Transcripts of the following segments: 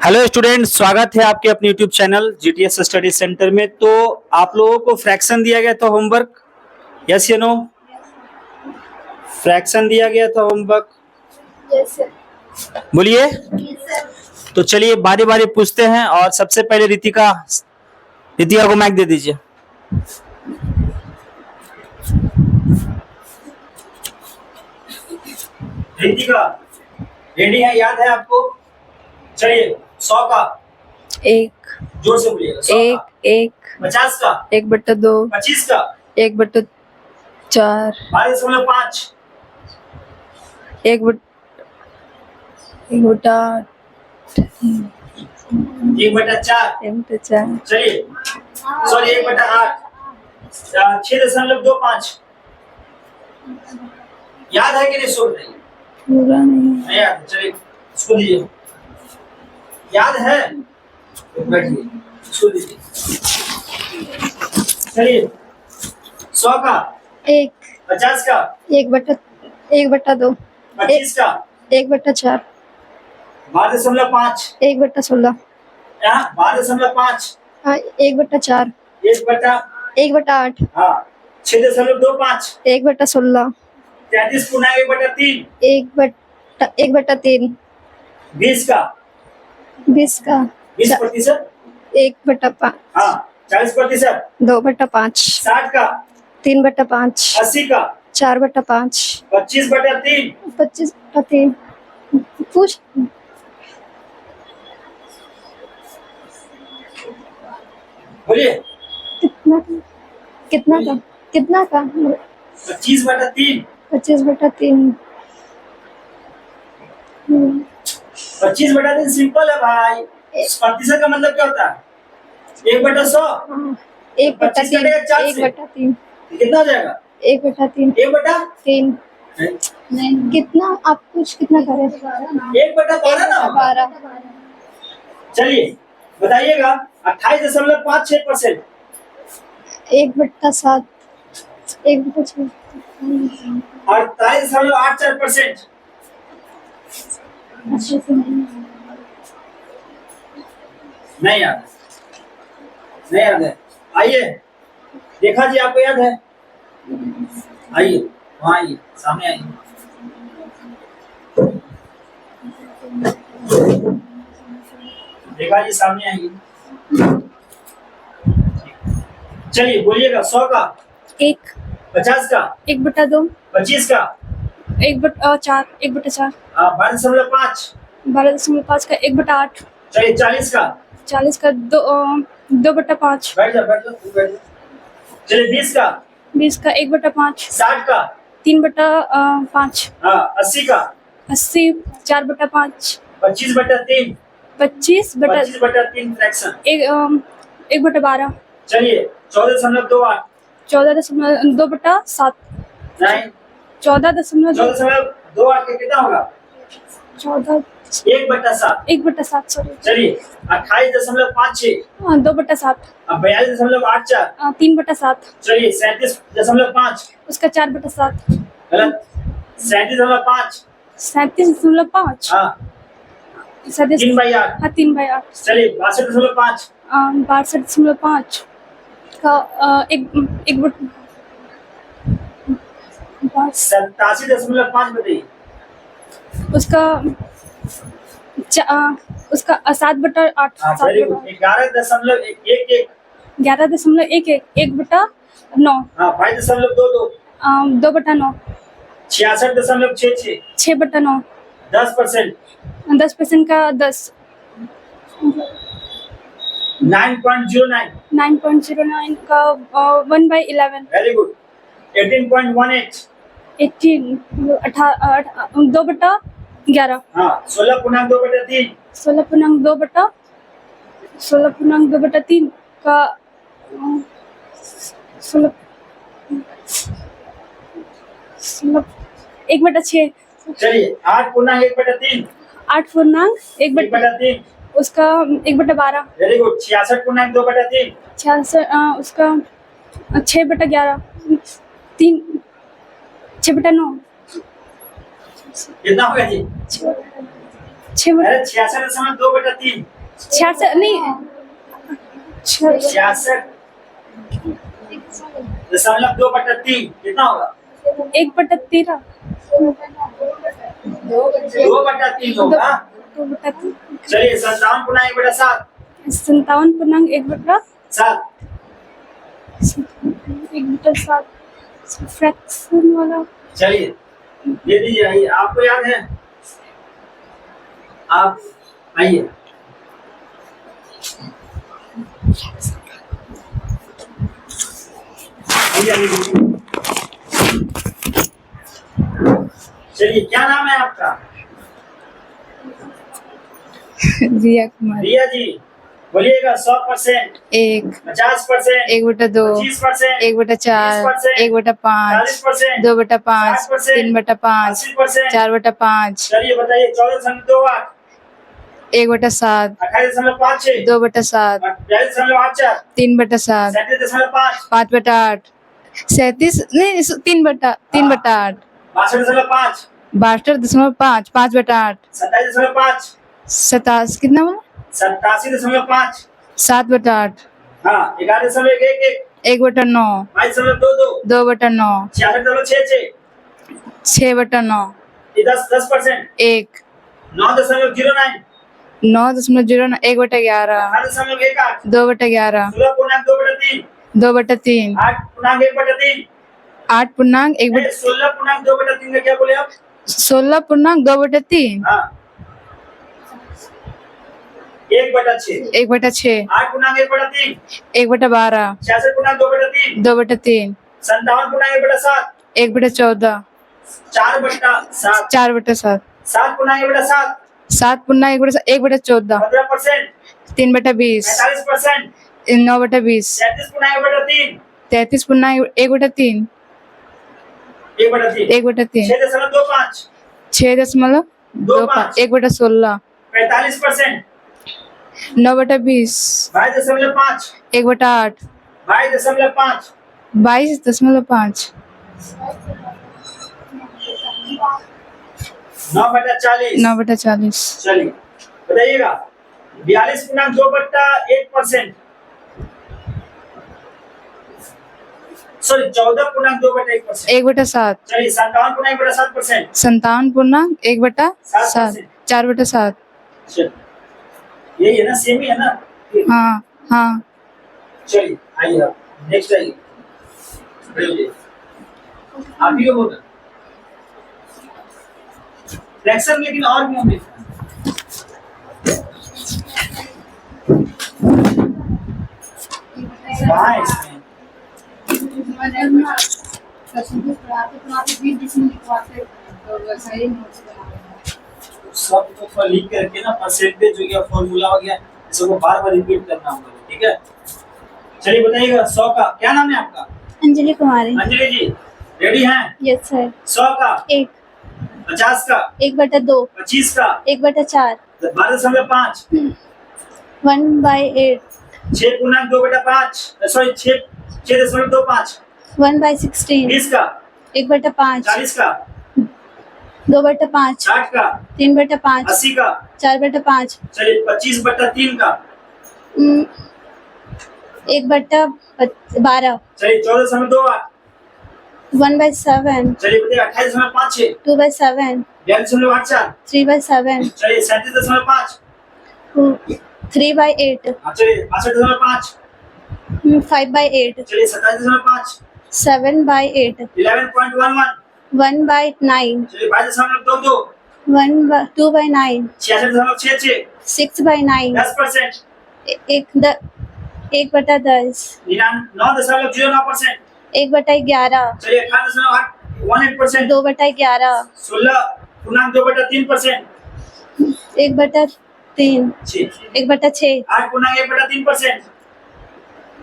Hello student, स्वागत है आपके अपने YouTube channel GTS study centre में। तो आप लोगों को फ्रैक्शन दिया गया था होमवर्क, यस या नो? फ्रैक्शन दिया गया था होमवर्क, यस सर। बोलिए। तो चलिए बारी बारी पूछते हैं और सबसे पहले रितिका को माइक दे दीजिए। रितिका रेडी है? याद है आपको? चलिए 100 का एक, जोर से बोलिएगा। 100 एक, का, एक, 50 का, 1/2, 25 का, 1/4, 12.5, 1/8, 1/4, 1/4, चलिए सॉरी 1/8, 6.25। याद है कि नहीं? सुन रही पूरा नहीं। नहीं याद? चलिए इसको दीजिए। याद है? बैठिए, इसको दीजिए। चलिए 100 का, एक, 50 का, 1/2, 25 का, 1/4, 12.5, 1/16, 12.5, 1/4, 1/8, 6.25, 1/16, 33 पुनः 1/3, 1/3, 20 का, 20 का, 20%, 1/5, 40%, 2/5, 60 का, 3/5, 80 का, 4/5, 25/3, 25/3। पूछ। बोलिए। कितना कितना का कितना का 25/3, 25/3। 25/3 सिंपल है भाई। प्रतिशत का मतलब क्या होता है? 1/100। 1/3, 25 का 1/3, कितना हो जाएगा? 1/3, 1/3 नहीं कितना आप कुछ कितना करें? 1/12 ना होगा? 12, चलिए बताइएगा। 28.56%, 1/7, 1/6, 48.84%, अच्छे से नहीं याद? नहीं याद है? आइए देखा जी, आपको याद है? आइए वहाँ आइए, सामने आइए। देखा जी, सामने आइए। चलिए बोलिएगा। 100 का, 1, 50 का, 1/2, 25 का, 1/4, 1/4, 12.5, 12.5 का 1/8, चलिए 40 का, 40 का 2/5, बैठ जा बैठ जा तू बैठ जा। चलिए 20 का, 20 का 1/5, 60 का, 3/5, 80 का, 80, 4/5, 25/3, 25/3, फ्रैक्शन। 1/12, चलिए 14.28, 14.2/7, नहीं 14.2, 14.28 का कितना होगा? 14, 1/7। 1/7, सॉरी, चलिए 28.56, 2/7, 42.84, 3/7, चलिए 37.5, उसका 4/7, गलत, 37.5, 37.5, हाँ 3/8, 3/8, चलिए 62.5, 62.5 का 87.5 बताइए। उसका 7/8, वेरी गुड। 11.11, 11.11, 1/9, 5.22, 2/9, 66.66, 6/9, 10%, 10% का 10, 9.09, 9.09 का 1/11, वेरी गुड। 18.18, 18, 2/11, 16.2/3, 16.2/3 का 16, 1/6, चलिए 8.1/3, 8/1/3, 1/3, उसका 1/12, वेरी गुड। 66.2/3, 66, उसका 6/11, 3, 6/9, कितना हो गया जी? छः अरे 66.2/3 66 नहीं 66.2/3 कितना होगा? 1/13 2/3 होगा। 2/3 चलिए 57.1/7 57.1/7 7 1/7 फ्रैक्शन वाला चलिए ये दीजिए, आइए आपको याद है, आप आइए। चलिए क्या नाम है आपका? रिया कुमारी रिया जी, बोलिएगा 100%, 1 50%, 1/2 25%, 1/4 1/5 2/5 3/5 80%। 4/5 चलिए बताइए 14.28 1/7 28.56 2/7 42.84 3/7 37.5 5/8 37 नहीं 3/8 62.5 62.5 5/8 27.5 27 कितना बोला 87.5 7/8 हाँ 11.11 1/9 22.22 2/9 66.66 6/9 10%, 1 9.09 9.09 1/11 18.18 2/11 16.2/3 2/3 8.1/3 8.1 16.2/3 का क्या बोले आप? 16.2/3 हाँ 1/6 1/6 8.1/3 1/12 66.2/3 2/3 57.1/7 1/14 4/7 4/7 7.1/7 7.1 1/14 15% 3/20 45% 9/20 33.1/3 33.1/3 1/3 1/3 6.25 6.25 1/16 45% 9/20 22.5 1/8 22.5 22.5 9/40 9/40 चलिए बताइएगा 42.2/1% सॉरी 14.2/1%। 1/7 चलिए 57.1/7%। 57.1/7 4/7 यही है ना, सेम ही है ना? हाँ हाँ चलिए आइए आप नेक्स्ट आइए, आप ही को बोलना फ्रैक्शन, लेकिन और भी हम लिखते हैं। कहाँ है इसमें? सब को लिख करके ना परसेंटेज हो गया, फॉर्मूला हो गया, इसको बार बार रिपीट करना होगा, ठीक है? चलिए बताइएगा 100 का क्या नाम है आपका? अंजलि कुमारी। अंजलि जी रेडी हैं? Yes sir. 100 का 1 50 का 1/2 25 का 1/4 12.5 1/8 6.2/5 सॉरी 6.25 1/16 20 का 1/5 40 का 2/5 60 का 3/5 80 का 4/5 चलिए 25/3 का 1/12 चलिए 14.28 1/7 चलिए बताइए 28.56 2/7 42.84 3/7 चलिए 37.5 3/8 चलिए 62.5 5/8 चलिए 27.5 7/8 11.11 1/9 चलिए 22.22 2/9 66.66 6/9 10% 1/10 9.09% 1/11 चलिए 18.18% 2/11 16.2/3% 1/3 1/6 8.1/3%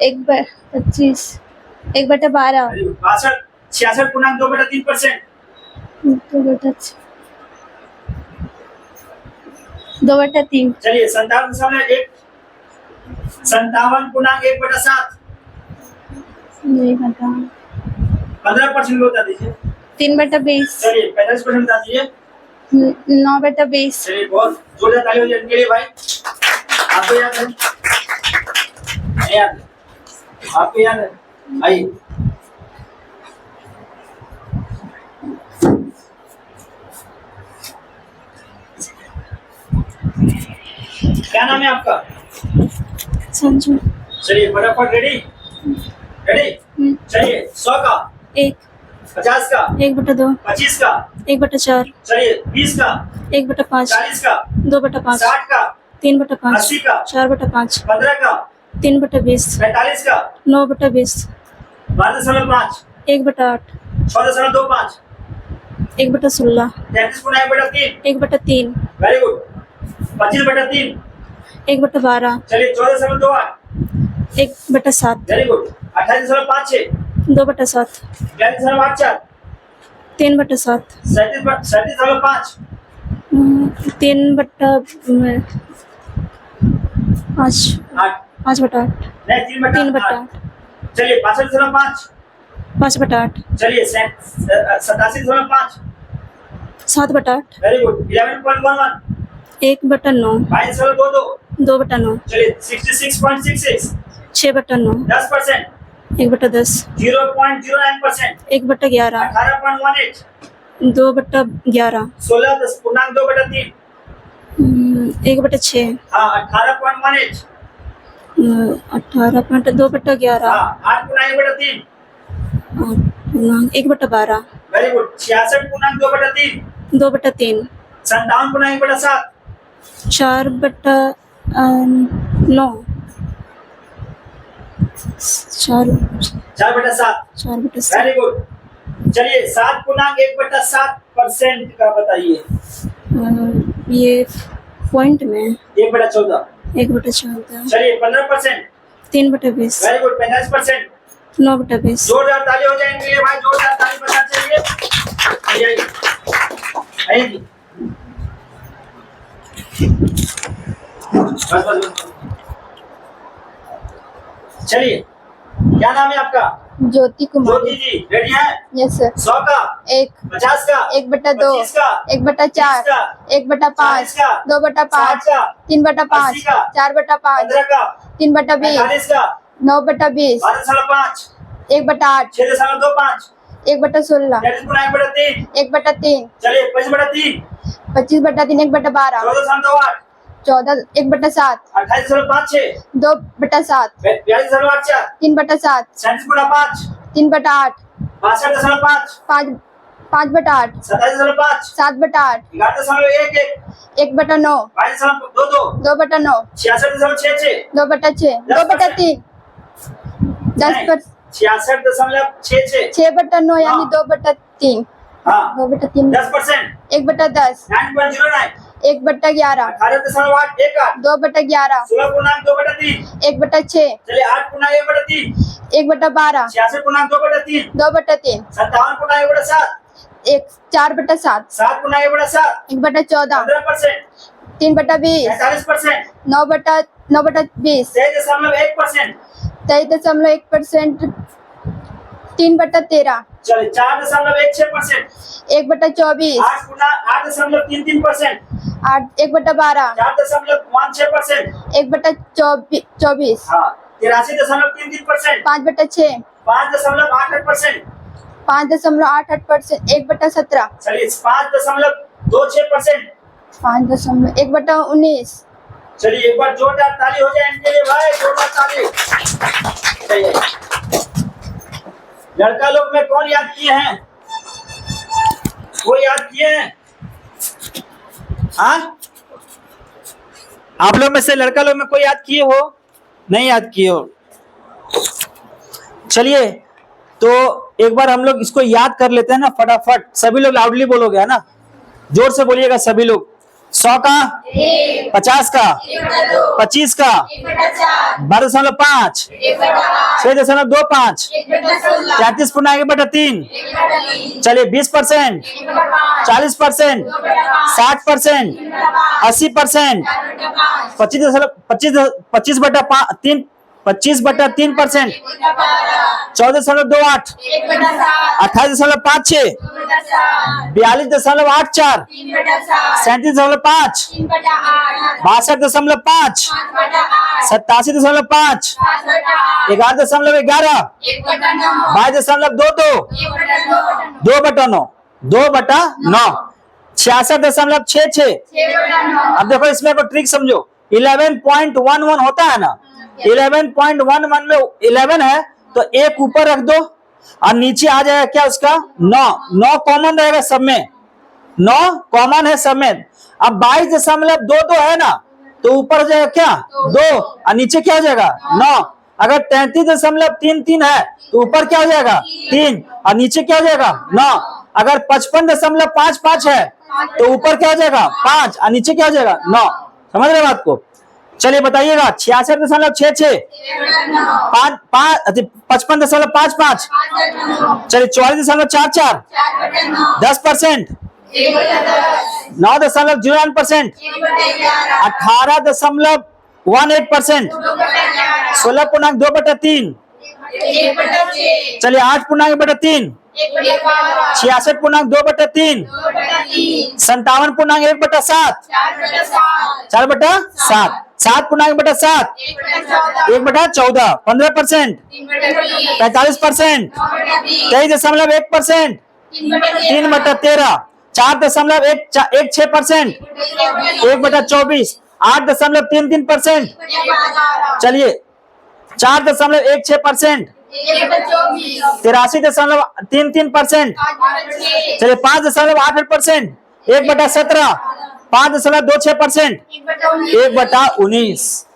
1/25 1/12 66.2/3% 2/3 चलिए 57.1/7 नहीं पता 15% बता दीजिए 3/20 चलिए 45% बता दीजिए 9/20। चलिए बहुत जोरदार ताली हो जाए इनके लिए भाई। आपको याद है? नहीं याद है? आपको याद है? आइए। क्या नाम है आपका? संजू। चलिए फटाफट रेडी रेडी। चलिए 100 का, 1, 50 का, 1/2, 25 का, 1/4, चलिए 20 का, 1/5, 40 का, 2/5, 60 का, 3/5, 80 का, 4/5, 15 का, 3/20, 45 का, 9/20, 12.5, 1/8, 6.25, 1/16, 33.3, 1/3, वेरी गुड, 25/3, 1/12, चलिए 14.28, 1/7, वेरी गुड, 28.56, 2/7, 42.84, 3/7, 37.5, 3/5, 8, 5/8, नहीं 3/8, चलिए 65.5, 5/8, चलिए 87.5, 7/8, वेरी गुड, 11.11, 1/9, 22.22, 2/9, चलिए 66.66, 6/9, 10%, 1/10, 0.09%, 1/11, 18.18, 2/11, 16.2/3, 1/6, हाँ 18.18, 18.2/11, हाँ 8.1/3, 1/12, वेरी गुड, 66.2/3, 2/3, 57.1/7, 4/9, 4/7, 4/7, वेरी गुड, चलिए 7.1/7% का बताइए। ये पॉइंट में 1/14, 1/14, चलिए 15%, 3/20, वेरी गुड, 45%, 9/20, जोरदार ताली हो जाएंगे लिए भाई, जोरदार ताली बजा चाहिए। आइए आइए आइए जी, बस बस बस। चलिए क्या नाम है आपका? ज्योति कुमारी। ज्योति जी रेडी है? Yes sir. 100 का, 1, 50 का, 1/2, 25 का, 1/4, 40 1/5, का, 2/5, 60 का, 3/5, 80 का, 4/5, 15 का, 3/20, 45 का, 9/20, 12.5, 1/8, 6.25, 1/16, 33.1/3, 1/3, चलिए 25/3, 25/3, 1/12, 14.8, 14, 1/7, 28.56, 2/7, 42.84, 3/7, 37.5, 3/8, 62.5, 5/8, 27.5, 7/8, 11.11, 1/9, 22.22, 2/9, 66.66, 2/6, 2/3, 10%, 66.66, 6/9 यानी 2/3, हाँ 2/3, 10%, 1/10, 9.09, 1/11, 18.8, 2/11, 16.2/3, 1/6, चलिए 8.1/3, 1/12, 66.2/3, 2/3, 57.1/7, 4/7, 7.1/7, 1/14, 15%, 3/20, 45%, 9/20, 23.1%, 23.1%, 3/13, चलिए 4.16%, 1/24, 8.33%, 1/12, 4.16%, 1/24, हाँ 83.33%, 5/6, 5.88%, 5.88%, 1/17, चलिए 5.26%, 1/19, चलिए एक बार जोरदार ताली हो जाए इनके लिए भाई, जोरदार ताली। चलिए लड़का लोग में कौन याद किए हैं? वो याद किए हैं? हाँ आप लोग में से लड़का लोग में कोई याद किए हो? नहीं याद किए हो? चलिए तो एक बार हम लोग इसको याद कर लेते हैं ना फटाफट। सभी लोग लाउडली बोलोगे है ना, जोर से बोलिएगा सभी लोग। 100 का, 50 का, 25 का, 12.5, 6.25, 33.1/3, चलिए 20%, 40%, 60%, 80%, 25/3, 25/3%, 14.28, 28.56, 42.84, 37.5, 62.5, 87.5, 11.11, 22.22, 2/9, 2/9, 66.66। अब देखो इसमें कोई ट्रिक समझो, 11.11 होता है ना, 11.11 में 11 है तो एक ऊपर रख दो और नीचे आ जाएगा क्या उसका 9, 9 कॉमन रहेगा सब में, 9 कॉमन है सब में। अब 22.22 है ना तो ऊपर हो जाएगा क्या 2 और नीचे क्या हो जाएगा 9। अगर 33.33 है तो ऊपर क्या हो जाएगा 3 और नीचे क्या हो जाएगा 9। अगर 55.55 है तो ऊपर क्या हो जाएगा 5 और नीचे क्या हो जाएगा 9। समझ रहे बात को? चलिए बताइएगा 66.66, 55.55, चलिए 44.44, 10%, 9.09%, 18.18%, 16.2/3, चलिए 8.1/3, 66.2/3, 57.1/7, 4/7, 7.1/7, 1/14, 15%, 45%, 23.1%, 3/13, 4.16%, 1/24, 8.33%, चलिए 4.16%, 83.33%, चलिए 5.88%, 1/17, 5.26%, 1/19।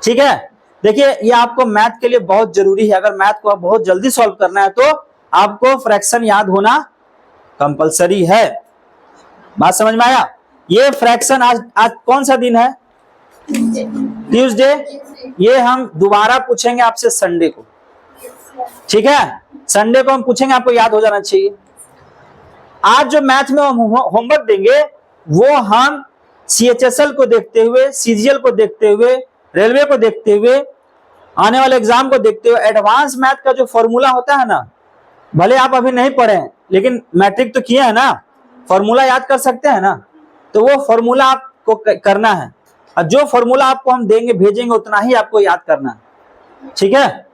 ठीक है, देखिए ये आपको मैथ के लिए बहुत जरूरी है। अगर मैथ को आप बहुत जल्दी सॉल्व करना है तो आपको फ्रैक्शन याद होना कंपलसरी है। बात समझ में आया? ये फ्रैक्शन आज कौन सा दिन है? ट्यूसडे। ये हम दोबारा पूछेंगे आपसे संडे को। ठीक है, संडे को हम पूछेंगे, आपको याद हो जाना चाहिए। आज जो मैथ में हम होमवर्क देंगे वो हम CHSL को देखते हुए, CGL को देखते हुए, रेलवे को देखते हुए, आने वाले एग्जाम को देखते हुए, एडवांस मैथ का जो फॉर्मूला होता है ना, भले आप अभी नहीं पढ़े हैं लेकिन मैट्रिक तो किए हैं ना, फॉर्मूला याद कर सकते हैं ना, तो वो फॉर्मूला आपको करना है और जो फॉर्मूला आपको हम देंगे भेजेंगे उतना ही आपको याद करना है। ठीक है,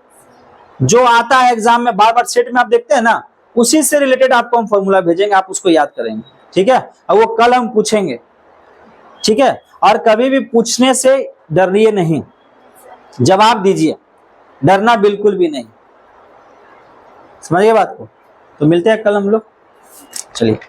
जो आता है एग्जाम में बार बार सेट में आप देखते हैं ना, उसी से रिलेटेड आपको हम फॉर्मूला भेजेंगे, आप उसको याद करेंगे। ठीक है, और वो कल हम पूछेंगे। ठीक है, और कभी भी पूछने से डरिए नहीं, जवाब दीजिए, डरना बिल्कुल भी नहीं। समझिए बात को? तो मिलते हैं कल हम लोग। चलिए।